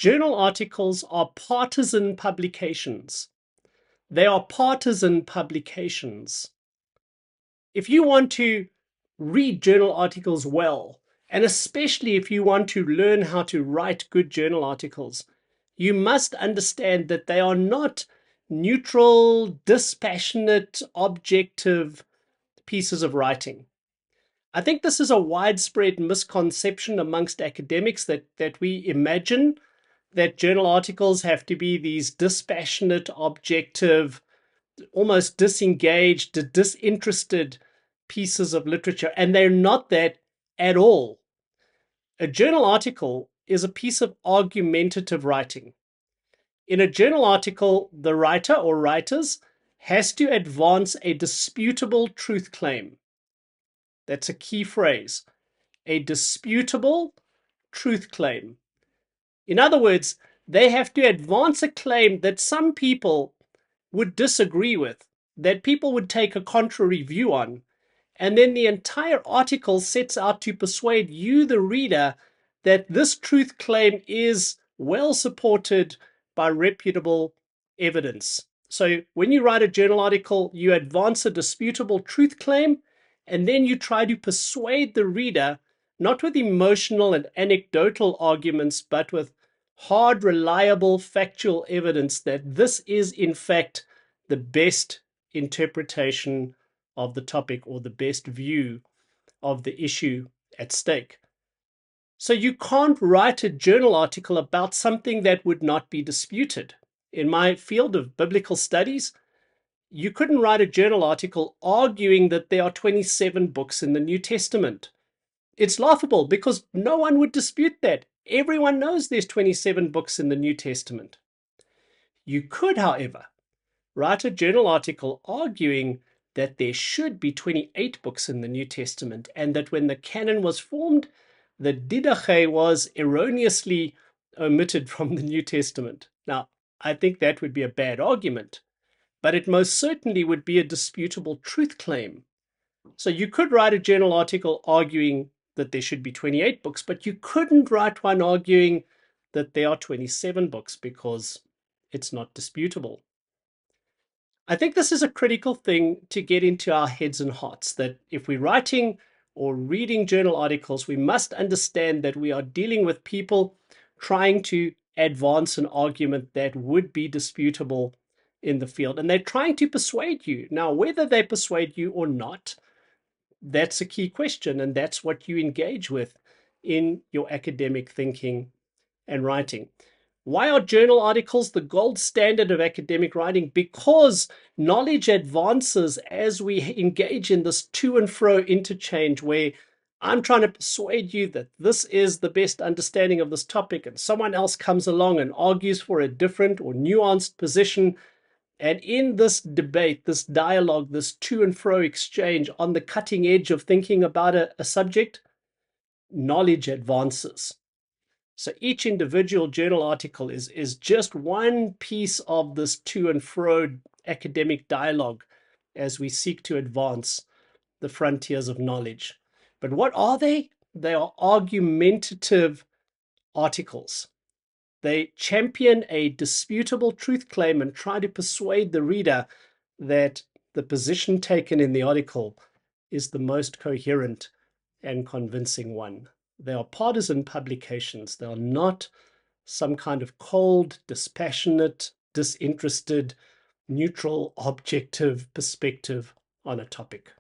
Journal articles are partisan publications. They are partisan publications. If you want to read journal articles well, and especially if you want to learn how to write good journal articles, you must understand that they are not neutral, dispassionate, objective pieces of writing. I think this is a widespread misconception amongst academics that we imagine that journal articles have to be these dispassionate, objective, almost disengaged, disinterested pieces of literature, and they're not that at all. A journal article is a piece of argumentative writing. In a journal article, the writer or writers has to advance a disputable truth claim. That's a key phrase. A disputable truth claim. In other words, they have to advance a claim that some people would disagree with, that people would take a contrary view on. And then the entire article sets out to persuade you, the reader, that this truth claim is well supported by reputable evidence. So when you write a journal article, you advance a disputable truth claim, and then you try to persuade the reader, not with emotional and anecdotal arguments, but with hard, reliable, factual evidence that this is, in fact, the best interpretation of the topic or the best view of the issue at stake. So you can't write a journal article about something that would not be disputed. In my field of biblical studies, you couldn't write a journal article arguing that there are 27 books in the New Testament. It's laughable because no one would dispute that. Everyone knows there's 27 books in the New Testament. You could, however, write a journal article arguing that there should be 28 books in the New Testament, and that when the canon was formed, the Didache was erroneously omitted from the New Testament. Now, I think that would be a bad argument, but it most certainly would be a disputable truth claim. So you could write a journal article arguing that there should be 28 books, but you couldn't write one arguing that there are 27 books because it's not disputable. I think this is a critical thing to get into our heads and hearts, that if we're writing or reading journal articles, we must understand that we are dealing with people trying to advance an argument that would be disputable in the field. And they're trying to persuade you. Now, whether they persuade you or not, that's a key question. And that's what you engage with in your academic thinking and writing. Why are journal articles the gold standard of academic writing? Because knowledge advances as we engage in this to and fro interchange where I'm trying to persuade you that this is the best understanding of this topic, and someone else comes along and argues for a different or nuanced position. And in this debate, this dialogue, this to and fro exchange on the cutting edge of thinking about a subject, knowledge advances. So each individual journal article is just one piece of this to and fro academic dialogue as we seek to advance the frontiers of knowledge. But what are they? They are argumentative articles. They champion a disputable truth claim and try to persuade the reader that the position taken in the article is the most coherent and convincing one. They are partisan publications. They are not some kind of cold, dispassionate, disinterested, neutral, objective perspective on a topic.